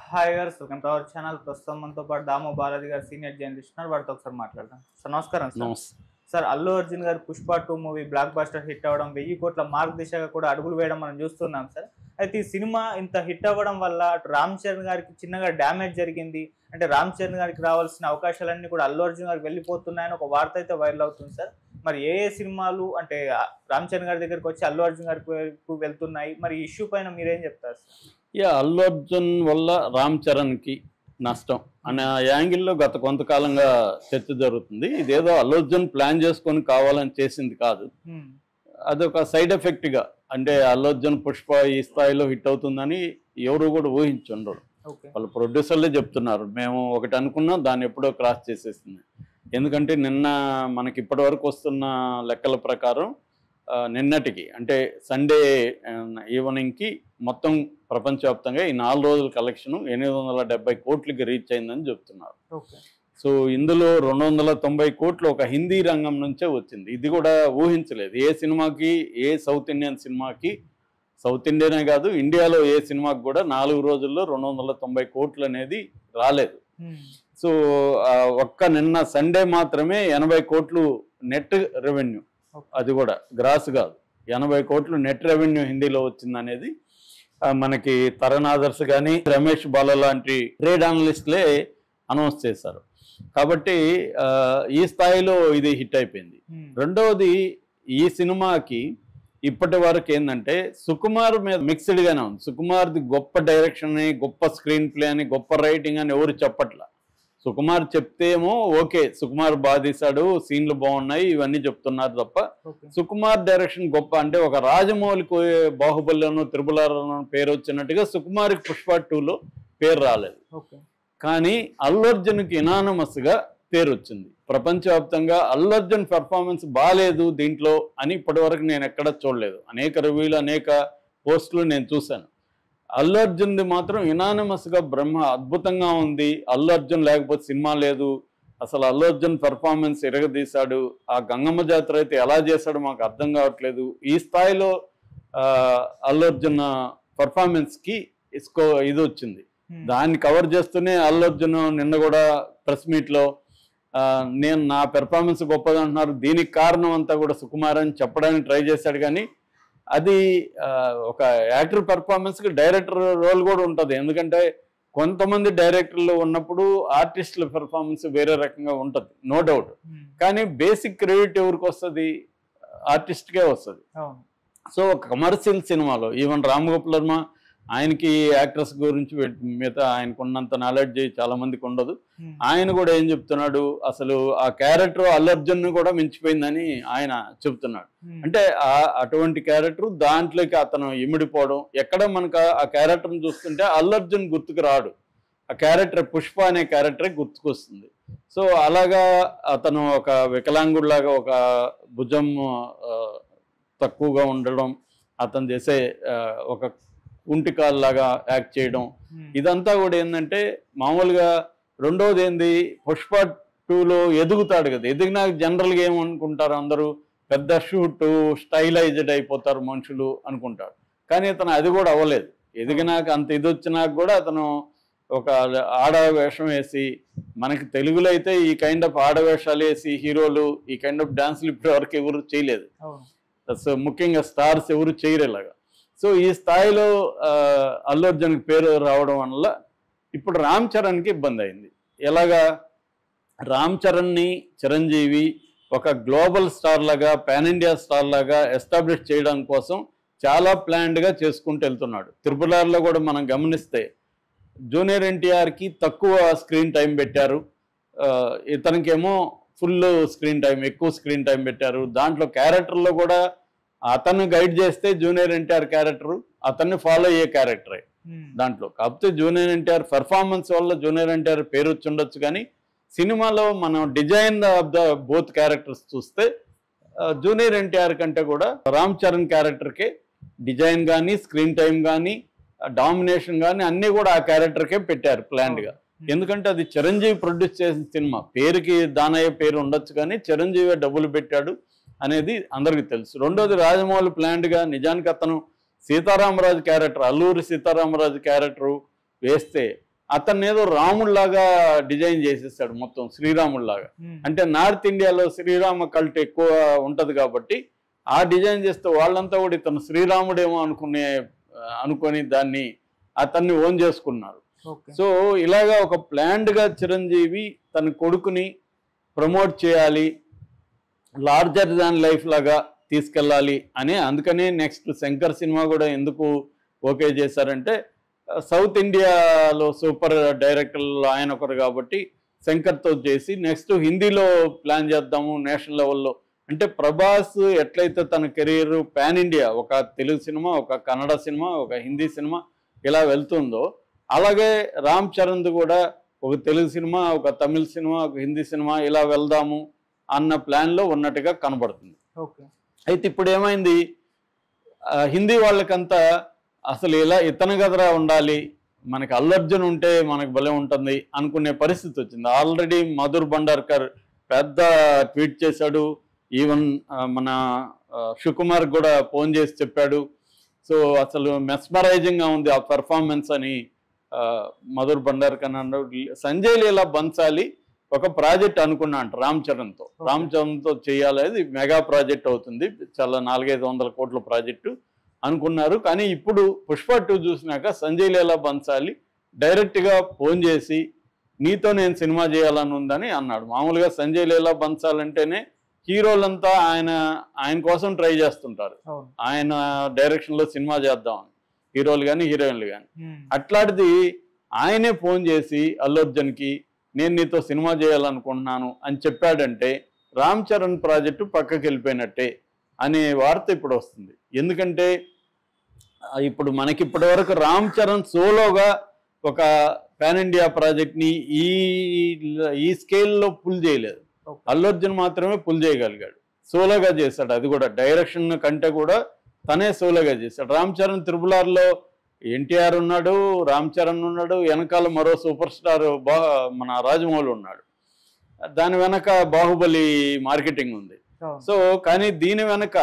Hi గారు, welcome to our channel. ప్రస్తుతం మనతో పాటు దామో బాలాజీ గారు సీనియర్ జర్నలిస్ట్ ఉన్నారు. వారితో ఒకసారి మాట్లాడదాం. సార్ నమస్కారం. సార్ అల్లు అర్జున్ గారు Pushpa 2 movie block buster hit అవ్వడం, 1000 కోట్ల మార్క్ దిశగా కూడా అడుగులు వేయడం మనం చూస్తున్నాం సార్. అయితే ఈ సినిమా ఇంత హిట్ అవ్వడం వల్ల అటు రామ్ చరణ్ గారికి చిన్నగా డ్యామేజ్ జరిగింది. అంటే రామ్ చరణ్ గారికి రావాల్సిన అవకాశాలన్నీ కూడా అల్లు అర్జున్ గారికి వెళ్ళిపోతున్నాయని ఒక వార్త అయితే వైరల్ అవుతుంది సార్. మరి ఏ సినిమాలు అంటే రామ్ చరణ్ గారి దగ్గరికి వచ్చి అల్లు అర్జున్ గారికి వెళ్తున్నాయి? మరి ఈ ఇష్యూ పైన మీరేం చెప్తారు సార్? అల్లు అర్జున్ వల్ల రామ్ చరణ్కి నష్టం అనే యాంగిల్లో గత కొంతకాలంగా చర్చ జరుగుతుంది. ఇదేదో అల్లు అర్జున్ ప్లాన్ చేసుకొని కావాలని చేసింది కాదు, అదొక సైడ్ ఎఫెక్ట్గా. అంటే అల్లు అర్జున్ పుష్ప ఈ స్థాయిలో హిట్ అవుతుందని ఎవరు కూడా ఊహించుండరు. వాళ్ళ ప్రొడ్యూసర్లే చెప్తున్నారు, మేము ఒకటి అనుకున్నాం, దాన్ని ఎప్పుడో క్రాస్ చేసేసింది. ఎందుకంటే నిన్న మనకి ఇప్పటి వరకు వస్తున్న లెక్కల ప్రకారం నిన్నటికి అంటే సండే ఈవినింగ్కి మొత్తం ప్రపంచవ్యాప్తంగా ఈ 4 రోజుల కలెక్షన్ 870 కోట్లకి రీచ్ అయిందని చెప్తున్నారు. సో ఇందులో 290 కోట్లు ఒక హిందీ రంగం నుంచే వచ్చింది. ఇది కూడా ఊహించలేదు. ఏ సినిమాకి, ఏ సౌత్ ఇండియన్ సినిమాకి, సౌత్ ఇండియనే కాదు ఇండియాలో ఏ సినిమాకి కూడా 4 రోజుల్లో 290 కోట్లు అనేది రాలేదు. సో ఒక్క నిన్న సండే మాత్రమే 80 కోట్లు నెట్ రెవెన్యూ, అది కూడా గ్రాస్ కాదు, 80 కోట్లు నెట్ రెవెన్యూ హిందీలో వచ్చింది అనేది మనకి తరణ్ ఆదర్శ్ కానీ రమేష్ బాల లాంటి ట్రేడ్ అనలిస్ట్లే అనౌన్స్ చేశారు. కాబట్టి ఈ స్థాయిలో ఇది హిట్ అయిపోయింది. రెండవది, ఈ సినిమాకి ఇప్పటి వరకు ఏంటంటే సుకుమార్ మీద మిక్స్డ్గానే ఉంది. సుకుమార్ది గొప్ప డైరెక్షన్ అని, గొప్ప స్క్రీన్ ప్లే అని, గొప్ప రైటింగ్ అని ఎవరు చెప్పట్లా. సుకుమార్ చెప్తేమో ఓకే, సుకుమార్ బాగా తీశాడు, సీన్లు బాగున్నాయి, ఇవన్నీ చెప్తున్నారు తప్ప సుకుమార్ డైరెక్షన్ గొప్ప అంటే ఒక రాజమౌళికి బాహుబలిలోనూ త్రిబులలోనూ పేరు వచ్చినట్టుగా సుకుమార్కి పుష్ప 2లో పేరు రాలేదు. కానీ అల్లు అర్జున్కి ఇనానమస్గా పేరు వచ్చింది. ప్రపంచవ్యాప్తంగా అల్లు అర్జున్ పెర్ఫార్మెన్స్ బాగాలేదు దీంట్లో అని ఇప్పటి వరకు నేను ఎక్కడ చూడలేదు. అనేక రివ్యూలు, అనేక పోస్టులు నేను చూశాను. అల్లు అర్జున్ది మాత్రం ఇనానిమస్గా అద్భుతంగా ఉంది, అల్లు అర్జున్ లేకపోతే సినిమా లేదు, అసలు అల్లు అర్జున్ పెర్ఫార్మెన్స్ ఎరగదీశాడు, ఆ గంగమ్మ జాతర అయితే ఎలా చేశాడో మాకు అర్థం కావట్లేదు. ఈ స్థాయిలో అల్లు అర్జున్ పెర్ఫార్మెన్స్కి ఇది వచ్చింది. దాన్ని కవర్ చేస్తూనే అల్లు అర్జున్ నిన్న కూడా ప్రెస్ మీట్లో నేను నా పెర్ఫార్మెన్స్ గొప్పది అంటున్నారు, దీనికి కారణం అంతా కూడా సుకుమార్ అని చెప్పడానికి ట్రై చేశాడు. కానీ అది ఒక యాక్టర్ పెర్ఫార్మెన్స్కి డైరెక్టర్ రోల్ కూడా ఉంటుంది. ఎందుకంటే కొంతమంది డైరెక్టర్లు ఉన్నప్పుడు ఆర్టిస్టుల పెర్ఫార్మెన్స్ వేరే రకంగా ఉంటుంది, నో డౌట్. కానీ బేసిక్ క్రెడిట్ ఎవరికి వస్తుంది? ఆర్టిస్ట్కే వస్తుంది. సో ఒక కమర్షియల్ సినిమాలో ఈవెన్ రామ్ గోపాల్ వర్మ, ఆయనకి యాక్ట్రెస్ గురించి మిగతా ఆయనకు ఉన్నంత నాలెడ్జ్ చాలా మందికి ఉండదు. ఆయన కూడా ఏం చెప్తున్నాడు, అసలు ఆ క్యారెక్టర్ అల్లు అర్జున్ కూడా మించిపోయిందని ఆయన చెప్తున్నాడు. అంటే అటువంటి క్యారెక్టర్ దాంట్లోకి అతను ఇమిడిపోవడం, ఎక్కడ మనకు ఆ క్యారెక్టర్ని చూస్తుంటే అల్లు అర్జున్ గుర్తుకు రాడు, ఆ క్యారెక్టర్ పుష్ప అనే క్యారెక్టరే గుర్తుకొస్తుంది. సో అలాగా అతను ఒక వికలాంగుడిలాగా, ఒక భుజం తక్కువగా ఉండడం, అతను చేసే ఒక కుంటికాల్లాగా యాక్ట్ చేయడం, ఇదంతా కూడా ఏంటంటే మామూలుగా. రెండోది ఏంది, పుష్ప 2లో ఎదుగుతాడు కదా, ఎదిగినాక జనరల్గా ఏమనుకుంటారు అందరూ, పెద్ద షూట్ స్టైలైజ్డ్ అయిపోతారు మనుషులు అనుకుంటారు. కానీ అతను అది కూడా అవ్వలేదు. ఎదిగినాక అంత ఇది వచ్చినాక కూడా అతను ఒక ఆడవేషం వేసి, మనకి తెలుగులో అయితే ఈ కైండ్ ఆఫ్ ఆడవేషాలు వేసి హీరోలు ఈ కైండ్ ఆఫ్ డాన్సులు ఇప్పటి వరకు ఎవరు చేయలేదు. ముఖ్యంగా స్టార్స్ ఎవరు చేయరు ఇలాగా. సో ఈ స్థాయిలో అల్లు అర్జున్కి పేరు రావడం వల్ల ఇప్పుడు రామ్ చరణ్కి ఇబ్బంది అయింది. ఎలాగా, రామ్ చరణ్ని చిరంజీవి ఒక గ్లోబల్ స్టార్ లాగా, పాన్ ఇండియా స్టార్ లాగా ఎస్టాబ్లిష్ చేయడం కోసం చాలా ప్లాన్డ్గా చేసుకుంటూ వెళ్తున్నాడు. త్రిపులార్లో కూడా మనం గమనిస్తే జూనియర్ ఎన్టీఆర్కి తక్కువ స్క్రీన్ టైం పెట్టారు, ఇతనికేమో ఫుల్ స్క్రీన్ టైం, ఎక్కువ స్క్రీన్ టైం పెట్టారు. దాంట్లో క్యారెక్టర్లో కూడా అతను గైడ్ చేస్తే జూనియర్ ఎన్టీఆర్ క్యారెక్టర్ అతన్ని ఫాలో అయ్యే క్యారెక్టరే దాంట్లో. కాకపోతే జూనియర్ ఎన్టీఆర్ పెర్ఫార్మెన్స్ వల్ల జూనియర్ ఎన్టీఆర్ పేరు వచ్చి ఉండొచ్చు. కానీ సినిమాలో మనం design of the both characters చూస్తే జూనియర్ ఎన్టీఆర్ కంటే కూడా రామ్ చరణ్ క్యారెక్టర్కే డిజైన్ కానీ, స్క్రీన్ టైం కానీ, డామినేషన్ కానీ అన్నీ కూడా ఆ క్యారెక్టర్కే పెట్టారు ప్లాన్డ్గా. ఎందుకంటే అది చిరంజీవి ప్రొడ్యూస్ చేసిన సినిమా, పేరుకి దానయ్య పేరు ఉండొచ్చు కానీ చిరంజీవి డబ్బులు పెట్టాడు అనేది అందరికీ తెలుసు. రెండోది, రాజమౌళి ప్లాన్డ్గా నిజానికి అతను సీతారామరాజు క్యారెక్టర్, అల్లూరి సీతారామరాజు క్యారెక్టరు వేస్తే అతన్ని ఏదో రాముడిలాగా డిజైన్ చేసేస్తాడు, మొత్తం శ్రీరాముడిలాగా. అంటే నార్త్ ఇండియాలో శ్రీరామ కల్ట్ ఎక్కువ ఉంటది కాబట్టి ఆ డిజైన్ చేస్తే వాళ్ళంతా కూడా ఇతను శ్రీరాముడేమో అనుకొని దాన్ని అతన్ని ఓన్ చేసుకున్నారు. సో ఇలాగా ఒక ప్లాన్డ్ గా చిరంజీవి తన కొడుకుని ప్రమోట్ చేయాలి, లార్జర్ దాన్ లైఫ్ లాగా తీసుకెళ్ళాలి అని. అందుకనే నెక్స్ట్ శంకర్ సినిమా కూడా ఎందుకు ఓకే చేశారంటే సౌత్ ఇండియాలో సూపర్ డైరెక్టర్లు ఆయన ఒకరు కాబట్టి శంకర్తో చేసి నెక్స్ట్ హిందీలో ప్లాన్ చేద్దాము నేషనల్ లెవెల్లో. అంటే ప్రభాస్ ఎట్లయితే తన కెరీర్ పాన్ ఇండియా, ఒక తెలుగు సినిమా, ఒక కన్నడ సినిమా, ఒక హిందీ సినిమా ఇలా వెళ్తుందో, అలాగే రామ్ చరణ్ది కూడా ఒక తెలుగు సినిమా, ఒక తమిళ సినిమా, ఒక హిందీ సినిమా ఇలా వెళ్దాము అన్న ప్లాన్లో ఉన్నట్టుగా కనబడుతుంది. అయితే ఇప్పుడు ఏమైంది, హిందీ వాళ్ళకంతా అసలు ఇలా ఇతను కదరా ఉండాలి, మనకి అల్లు అర్జున్ ఉంటే మనకు భలే ఉంటుంది అనుకునే పరిస్థితి వచ్చింది. ఆల్రెడీ మధుర్ భండార్కర్ పెద్ద ట్వీట్ చేశాడు, ఈవెన్ మన సుకుమార్ కూడా ఫోన్ చేసి చెప్పాడు. సో అసలు మెస్మరైజింగ్గా ఉంది ఆ పెర్ఫార్మెన్స్ అని మధుర్ భండార్కర్ అన్నాడు. సంజయ్ లీలా బన్సాలి ఒక ప్రాజెక్ట్ అనుకున్నా అంట రామ్ చరణ్తో చేయాలి, అది మెగా ప్రాజెక్ట్ అవుతుంది, చాలా 400-500 కోట్ల ప్రాజెక్టు అనుకున్నారు. కానీ ఇప్పుడు పుష్ప 2 చూసినాక సంజయ్ లీలా బన్సాలి డైరెక్ట్గా ఫోన్ చేసి నీతో నేను సినిమా చేయాలని ఉందని అన్నాడు. మామూలుగా సంజయ్ లీలా బన్సాల్ అంటేనే హీరోలంతా ఆయన కోసం ట్రై చేస్తుంటారు, ఆయన డైరెక్షన్లో సినిమా చేద్దామని, హీరోలు కానీ హీరోయిన్లు కానీ. అట్లాంటిది ఆయనే ఫోన్ చేసి అల్లు అర్జున్కి నేను నీతో సినిమా చేయాలనుకుంటున్నాను అని చెప్పాడంటే రామ్ చరణ్ ప్రాజెక్టు పక్కకి వెళ్ళిపోయినట్టే అనే వార్త ఇప్పుడు వస్తుంది. ఎందుకంటే ఇప్పుడు మనకి ఇప్పటి వరకు రామ్ చరణ్ సోలోగా ఒక పాన్ ఇండియా ప్రాజెక్ట్ని ఈ స్కేల్లో పుల్ చేయలేదు. అల్లు అర్జున్ మాత్రమే పుల్ చేయగలిగాడు, సోలోగా చేశాడు. అది కూడా డైరెక్షన్ కంటే కూడా తనే సోలోగా చేశాడు. రామ్ చరణ్ RRRలో ఎన్టీఆర్ ఉన్నాడు, రామ్ చరణ్ ఉన్నాడు, వెనకాల మరో సూపర్ స్టార్ మన రాజమౌళి ఉన్నాడు, దాని వెనక బాహుబలి మార్కెటింగ్ ఉంది. సో కానీ దీని వెనక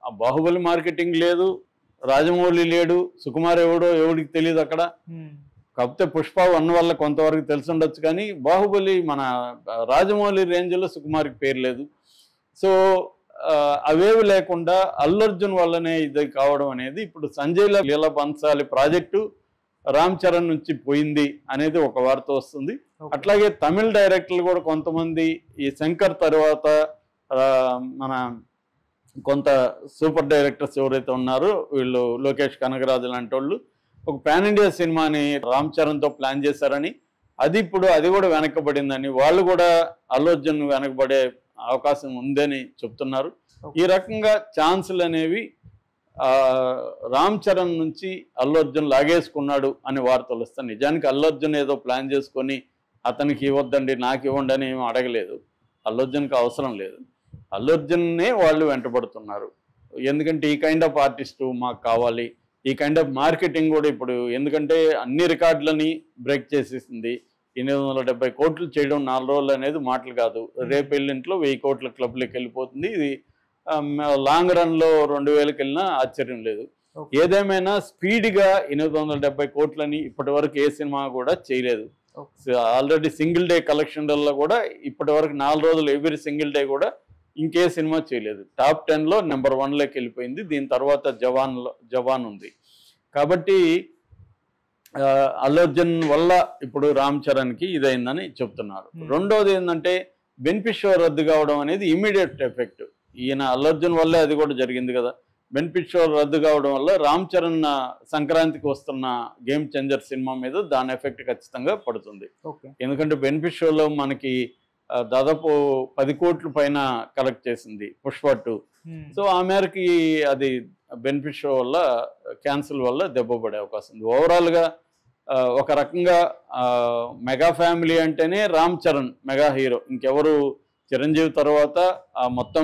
ఆ బాహుబలి మార్కెటింగ్ లేదు, రాజమౌళి లేడు, సుకుమార్ ఎవడికి తెలియదు అక్కడ. కాకపోతే పుష్ప 1 వల్ల కొంతవరకు తెలిసి ఉండొచ్చు, కానీ బాహుబలి మన రాజమౌళి రేంజ్లో సుకుమార్కి పేరు లేదు. సో అవేవి లేకుండా అల్లు అర్జున్ వల్లనే ఇది కావడం అనేది ఇప్పుడు సంజయ్ లీలా బన్సాలి ప్రాజెక్టు రామ్ చరణ్ నుంచి పోయింది అనేది ఒక వార్త వస్తుంది. అట్లాగే తమిళ డైరెక్టర్లు కూడా కొంతమంది ఈ శంకర్ తర్వాత మన కొంత సూపర్ డైరెక్టర్స్ ఎవరైతే ఉన్నారో వీళ్ళు లోకేష్ కనగరాజు లాంటి వాళ్ళు ఒక పాన్ ఇండియా సినిమాని రామ్ చరణ్తో ప్లాన్ చేశారని, అది కూడా వెనకబడిందని, వాళ్ళు కూడా అల్లు అర్జున్ వెనకబడే అవకాశం ఉందని చెప్తున్నారు. ఈ రకంగా ఛాన్సులు అనేవి రామ్ చరణ్ నుంచి అల్లు అర్జున్ లాగేసుకున్నాడు అని వార్తలు వస్తాయి. నిజానికి అల్లు అర్జున్ ఏదో ప్లాన్ చేసుకొని అతనికి ఇవ్వద్దండి నాకు ఇవ్వండి అని ఏమి అడగలేదు, అల్లు అర్జున్కి అవసరం లేదు, అల్లు అర్జున్నే వాళ్ళు వెంటబడుతున్నారు. ఎందుకంటే ఈ కైండ్ ఆఫ్ ఆర్టిస్టు మాకు కావాలి, ఈ కైండ్ ఆఫ్ మార్కెటింగ్ కూడా ఇప్పుడు, ఎందుకంటే అన్ని రికార్డులని బ్రేక్ చేసేసింది. 870 కోట్లు చేయడం 4 రోజులు అనేది మాటలు కాదు. రేపు ఎల్లింట్లో 1000 కోట్ల క్లబ్లోకి వెళ్ళిపోతుంది. ఇది లాంగ్ రన్లో 2000కి వెళ్ళినా ఆశ్చర్యం లేదు. ఏదేమైనా స్పీడ్గా 870 కోట్లని ఇప్పటి వరకు ఏ సినిమా కూడా చేయలేదు. ఆల్రెడీ సింగిల్ డే కలెక్షన్లలో కూడా ఇప్పటి వరకు 4 రోజులు ఎవ్రీ సింగిల్ డే కూడా ఇంకే సినిమా చేయలేదు. టాప్ 10లో నెంబర్ 1లోకి వెళ్ళిపోయింది. దీని తర్వాత జవాన్ ఉంది. కాబట్టి అల్లు అర్జున్ వల్ల ఇప్పుడు రామ్ చరణ్కి ఇదైందని చెప్తున్నారు. రెండోది ఏంటంటే బెనిఫిట్ షో రద్దు కావడం అనేది ఇమీడియట్ ఎఫెక్ట్. ఈయన అల్లు అర్జున్ వల్లే అది కూడా జరిగింది కదా. బెనిఫిట్ షో రద్దు కావడం వల్ల రామ్ చరణ్ సంక్రాంతికి వస్తున్న గేమ్ చేంజర్ సినిమా మీద దాని ఎఫెక్ట్ ఖచ్చితంగా పడుతుంది. ఎందుకంటే బెనిఫిట్ షోలో మనకి దాదాపు 10 కోట్ల పైన కలెక్ట్ చేసింది పుష్ప 2. సో ఆ మేరకి అది బెనిఫిట్ షో వల్ల క్యాన్సిల్ వల్ల దెబ్బ పడే అవకాశం ఉంది. ఓవరాల్గా ఒక రకంగా మెగా ఫ్యామిలీ అంటేనే రామ్ చరణ్ మెగా హీరో, ఇంకెవరు చిరంజీవి తర్వాత మొత్తం